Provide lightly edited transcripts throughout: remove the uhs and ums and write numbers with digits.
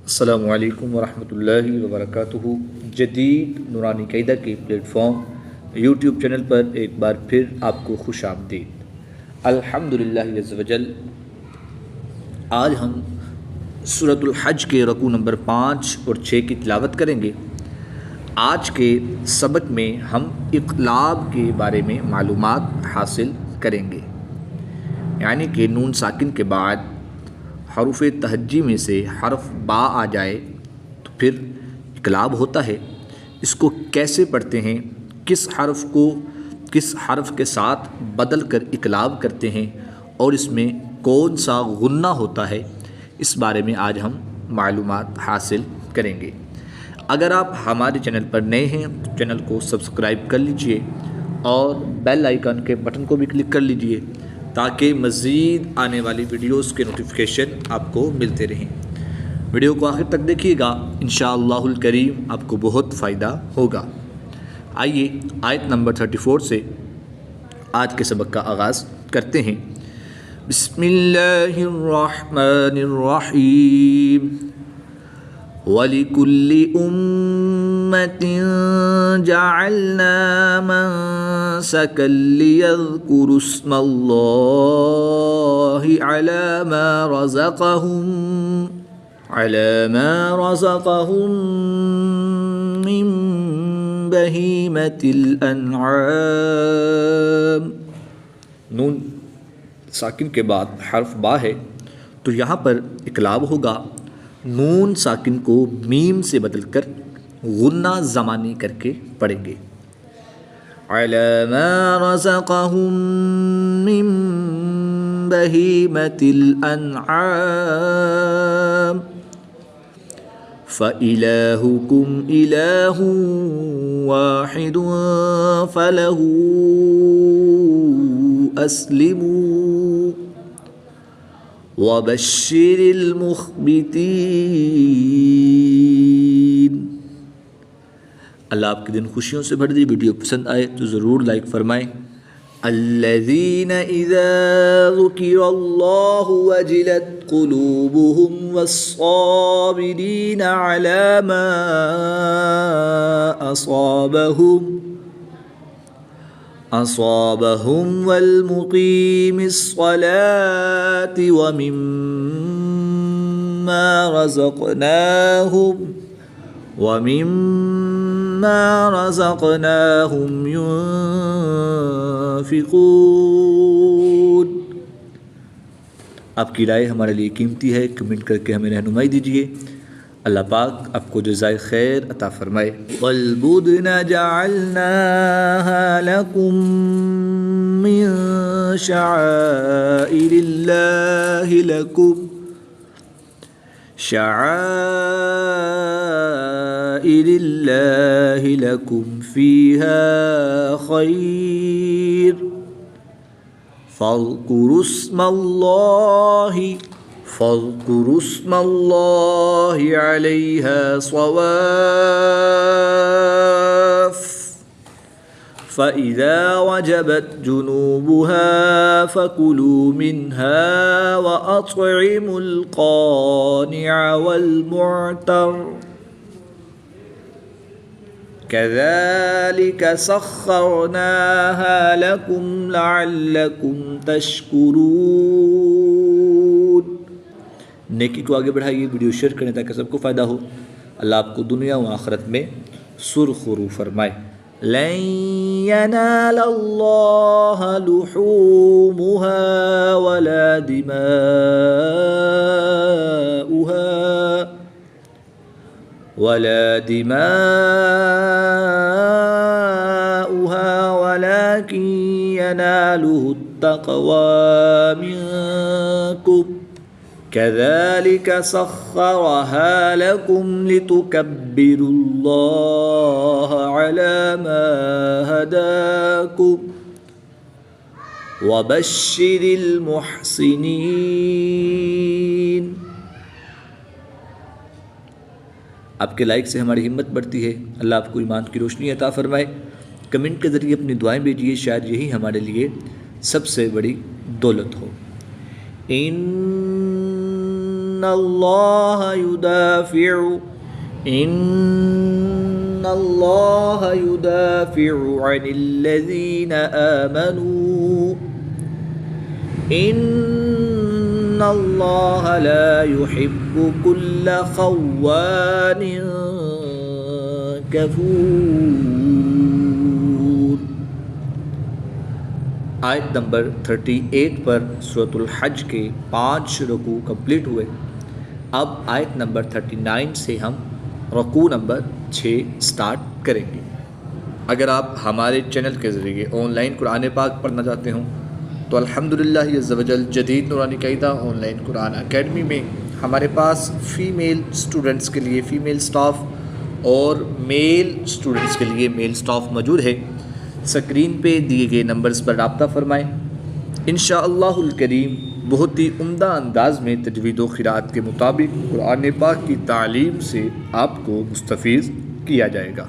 السلام علیکم ورحمۃ اللہ وبرکاتہ۔ جدید نورانی قاعدہ کے پلیٹ فارم یوٹیوب چینل پر ایک بار پھر آپ کو خوش آمدید۔ الحمدللہ عز وجل۔ آج ہم سورۃ الحج کے رکوع نمبر 5 اور 6 کی تلاوت کریں گے۔ آج کے سبق میں ہم اقلاب کے بارے میں معلومات حاصل کریں گے، یعنی کہ نون ساکن کے بعد حروف تہجی میں سے حرف با آ جائے تو پھر اقلاب ہوتا ہے۔ اس کو کیسے پڑھتے ہیں، کس حرف کے ساتھ بدل کر اقلاب کرتے ہیں اور اس میں کون سا غنہ ہوتا ہے، اس بارے میں آج ہم معلومات حاصل کریں گے۔ اگر آپ ہمارے چینل پر نئے ہیں تو چینل کو سبسکرائب کر لیجئے اور بیل آئیکن کے بٹن کو بھی کلک کر لیجئے تاکہ مزید آنے والی ویڈیوز کے نوٹیفیکیشن آپ کو ملتے رہیں۔ ویڈیو کو آخر تک دیکھیے گا، انشاءاللہ الکریم آپ کو بہت فائدہ ہوگا۔ آئیے آیت نمبر 34 سے آج کے سبق کا آغاز کرتے ہیں۔ بسم اللہ الرحمن الرحیم۔ وَلِكُلِّ أُمَّةٍ جَعَلْنَا مَنسَكًا لِيَذْكُرُوا اسْمَ اللَّهِ عَلَى مَا رَزَقَهُم مِّن بَهِيمَةِ الْأَنْعَامِ۔ نون ساکن کے بعد حرف با ہے تو یہاں پر اقلاب ہوگا۔ نون ساکن کو میم سے بدل کر غنہ زمانی کر کے پڑھیں گے۔ عَلَى مَا رَزَقَهُم مِّن بَهِيمَةِ الْأَنْعَامِ فَإِلَٰهُكُمْ إِلَٰهٌ وَاحِدٌ فَلَهُ أَسْلِمُوا وَبَشِّرِ الْمُخْبِتِينَ۔ اللہ آپ کے دن خوشیوں سے بھر دے۔ ویڈیو پسند آئے تو ضرور لائک فرمائیں۔ الذین اذا ذکر اللہ وجلت قلوبهم والصابرین علی ما أصابهم والمقيم الصلاة ومما رزقناهم ينفقون۔ آپ کی رائے ہمارے لیے قیمتی ہے، کمنٹ کر کے ہمیں رہنمائی دیجیے۔ اللہ پاک آپ کو جزائے خیر عطا فرمائے۔ وَالْبُدْنَ جَعَلْنَاهَا لَكُم مِّن شَعَائِرِ اللَّهِ لَكُمْ فِيهَا خَيْرٌ فَاذْكُرُوا اسْمَ اللَّهِ عَلَيْهَا صَوَافَ فَإِذَا وَجَبَتْ جُنُوبُهَا فَكُلُوا مِنْهَا وَأَطْعِمُوا الْقَانِعَ وَالْمُعْتَرَّ كَذَلِكَ سَخَّرْنَاهَا لَكُمْ لَعَلَّكُمْ تَشْكُرُونَ۔ نیکی کو آگے بڑھائیے، ویڈیو شیئر کریں تاکہ سب کو فائدہ ہو۔ اللہ آپ کو دنیا و آخرت میں سرخرو فرمائے۔ لَن يَنَالَ اللَّهَ لُحُومُهَا وَلَا دِمَاؤُهَا وَلَكِن يَنَالُهُ التَّقْوَىٰ مِنكُمْ كَذَلِكَ سَخَّرَهَا لَكُمْ لِتُكَبِّرُوا اللَّهَ عَلَى مَا هَدَاكُمْ وَبَشِّرِ الْمُحْسِنِينَ۔ آپ کے لائک سے ہماری ہمت بڑھتی ہے۔ اللہ آپ کو ایمان کی روشنی عطا فرمائے۔ کمنٹ کے ذریعے اپنی دعائیں بھیجیے، شاید یہی ہمارے لیے سب سے بڑی دولت ہو۔ إن الله يدافع عن الذين آمنوا إن الله لا يحب كل خوان كفور۔ آیت نمبر 38 پر سورۃ الحج کے 5 رکوع کمپلیٹ ہوئے۔ اب آیت نمبر 39 سے ہم رکوع نمبر 6 سٹارٹ کریں گے۔ اگر آپ ہمارے چینل کے ذریعے آن لائن قرآن پاک پڑھنا چاہتے ہوں تو الحمدللہ عز و جل جدید نورانی قاعدہ آن لائن قرآن اکیڈمی میں ہمارے پاس فیمیل اسٹوڈنٹس کے لیے فیمیل سٹاف اور میل اسٹوڈنٹس کے لیے میل سٹاف موجود ہے۔ سکرین پہ دیے گئے نمبرز پر رابطہ فرمائیں۔ انشاءاللہ الکریم بہت ہی عمدہ انداز میں تجوید و قراءت کے مطابق قرآن پاک کی تعلیم سے آپ کو مستفیض کیا جائے گا۔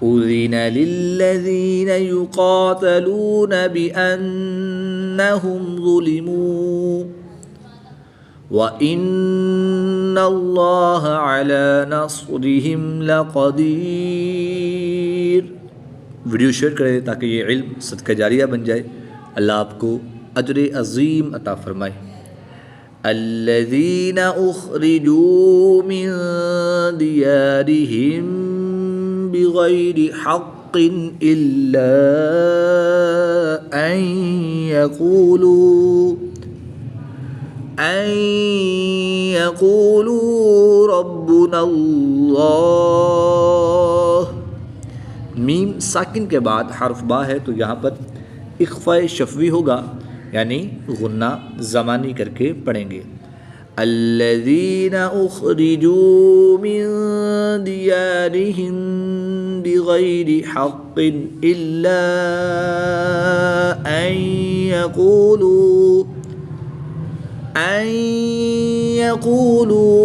اذن للذین یقاتلون بأنہم ظلموا وَإِنَّ اللَّهَ عَلَى نَصْرِهِمْ لَقَدِيرٌ۔ ویڈیو شیئر کریں تاکہ یہ علم صدقہ جاریہ بن جائے، اللہ آپ کو اجر عظیم عطا فرمائے۔ الَّذِينَ أُخْرِجُوا مِن دِيَارِهِم بِغَيْرِ حَقٍّ إِلَّا أَن يقولوا ربنا اللہ۔ میم ساکن کے بعد حرف با ہے تو یہاں پر اخفاء شفوی ہوگا، یعنی غنہ زمانی کر کے پڑھیں گے۔ الذین اخرجوا من دیارہم بغیر حق الا ان يقولوا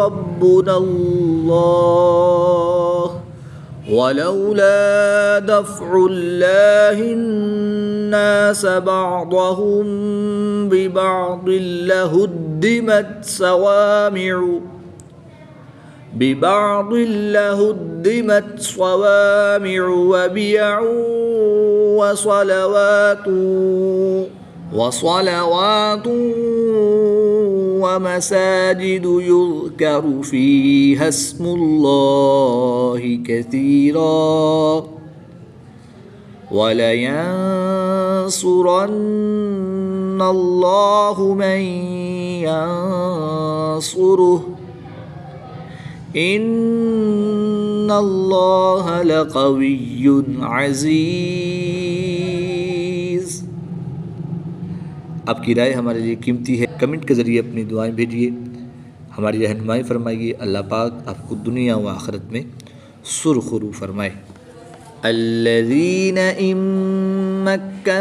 ربنا الله ولولا دفع الله الناس بعضهم ببعض لهدمت صوامع وبيع وصلوات ومساجد يذكر فيها اسم الله كثيرا ولينصرن الله من ينصره إن الله لقوي عزيز۔ آپ کی رائے ہمارے لیے قیمتی ہے، کمنٹ کے ذریعے اپنی دعائیں بھیجیے، ہماری رہنمائی فرمائیے۔ اللہ پاک آپ کو دنیا و آخرت میں سرخرو فرمائے۔ الذین ان مکناہم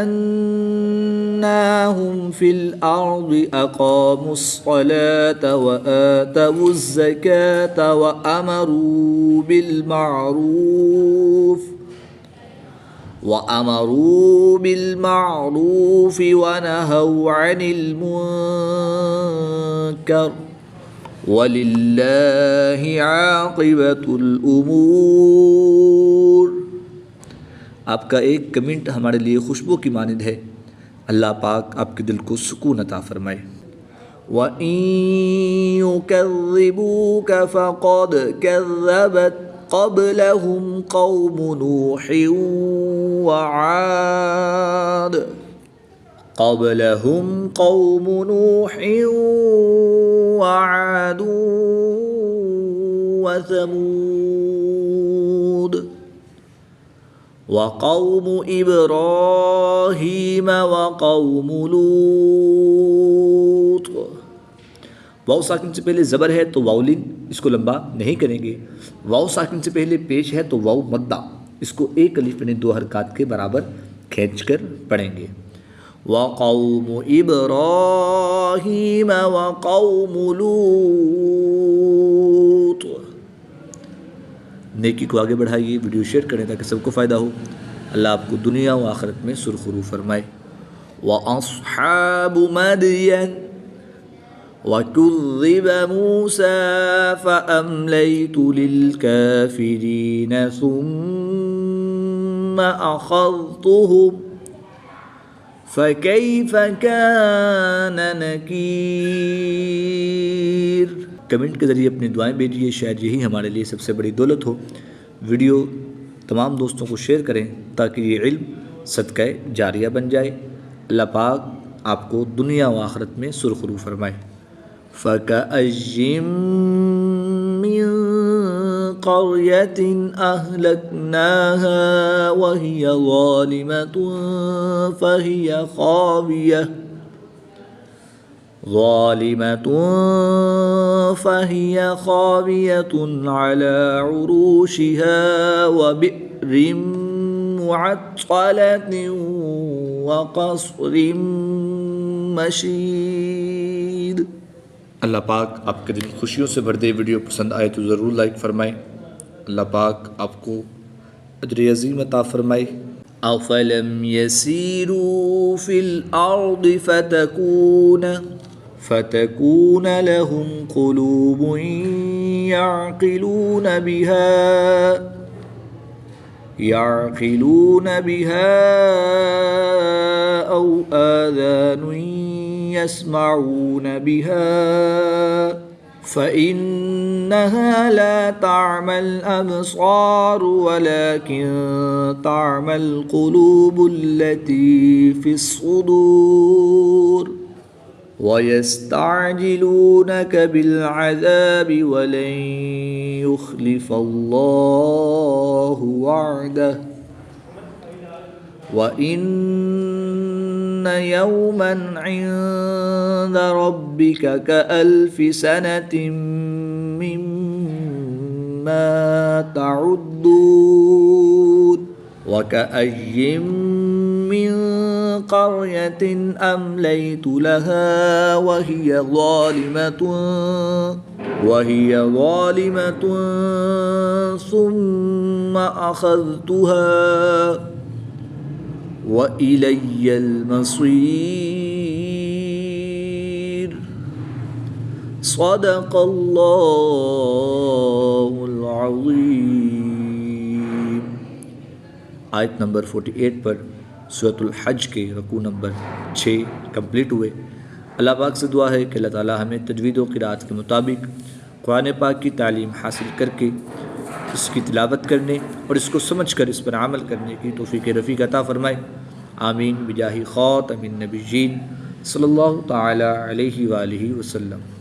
فی الارض اقاموا الصلاة وآتوا الزکاة وأمروا بالمعروف ونهوا عن المنكر وللہ عاقبۃ الامور۔ آپ کا ایک کمنٹ ہمارے لیے خوشبو کی مانند ہے، اللہ پاک آپ کے دل کو سکون عطا فرمائے۔ وَإِن يُكَذِّبُوكَ فَقَدْ كَذَّبَتْ قَبْلَهُمْ قَوْمُ نُوحٍ وعاد وثمود وقوم ابراہیم وقوم لوط۔ واو ساکن سے پہلے زبر ہے تو واولین اس کو لمبا نہیں کریں گے، واو ساکن سے پہلے پیش ہے تو واو مدہ، اس کو ایک الف یعنی 2 حرکات کے برابر کھینچ کر پڑھیں گے۔ وقوم ابراہیم وقوم لوط۔ نیکی کو آگے بڑھائیے، ویڈیو شیئر کریں تاکہ سب کو فائدہ ہو، اللہ آپ کو دنیا و آخرت میں سرخرو فرمائے۔ وَأَصْحَابُ مَدْيَنَ وَكُذِّبَ مُوسَى فَأَمْلَيْتُ لِلْكَافِرِينَ ثُمَّ أَخَذْتُهُمْ فَكَيْفَ كَانَ نَكِيرِ۔ کمنٹ کے ذریعے اپنی دعائیں بھیجیے، شاید یہی ہمارے لیے سب سے بڑی دولت ہو۔ ویڈیو تمام دوستوں کو شیئر کریں تاکہ یہ علم صدقہ جاریہ بن جائے۔ اللہ پاک آپ کو دنیا و آخرت میں سرخرو فرمائے۔ فَكَأَيِّن مِّن قَرْيَةٍ أَهْلَكْنَاهَا وَهِيَ ظَالِمَةٌ فَهِيَ خَاوِيَةٌ عَلَى عُرُوشِهَا وَبِئْرٍ مُّعَطَّلَةٍ وَقَصْرٍ مَّشِيدٍ۔ اللہ پاک آپ کے دل خوشیوں سے بھر دے۔ ویڈیو پسند آئے تو ضرور لائک فرمائیں۔ اللہ پاک آپ کو اجر عظیم عطا فرمائے۔ أَفَلَمْ يَسِيرُوا فِي الْأَرْضِ فَتَكُونَ لَهُمْ قُلُوبٌ يَعْقِلُونَ بِهَا أَوْ آذَانٌ يَسْمَعُونَ بِهَا فَإِنَّهَا لَا تَعْمَى الْأَبْصَارُ وَلَكِنْ تَعْمَى الْقُلُوبُ الَّتِي فِي الصُّدُورِ وَيَسْتَعْجِلُونَكَ بِالْعَذَابِ وَلَنْ يُخْلِفَ اللَّهُ وَعْدَهُ وَإِنَّ يَوْمًا عِندَ رَبِّكَ كَأَلْفِ سَنَةٍ مِّمَّا تَعُدُّونَ وَكَأَيِّن مِّن قَرْيَةٍ أَمْلَيْتُ لَهَا وَهِيَ ظَالِمَةٌ ثُمَّ أَخَذْتُهَا وَإِلَيَّ الْمَصِيرُ۔ صدق اللہ العظیم۔ آیت نمبر 48 پر سورۃ الحج کے رکوع نمبر 6 کمپلیٹ ہوئے۔ اللہ پاک سے دعا ہے کہ اللہ تعالی ہمیں تجوید و قرأت کے مطابق قرآن پاک کی تعلیم حاصل کر کے اس کی تلاوت کرنے اور اس کو سمجھ کر اس پر عمل کرنے کی توفیق رفیق عطا فرمائے۔ آمین بجاہ خاتم النبیین صلی اللہ تعالی علیہ وآلہ وسلم۔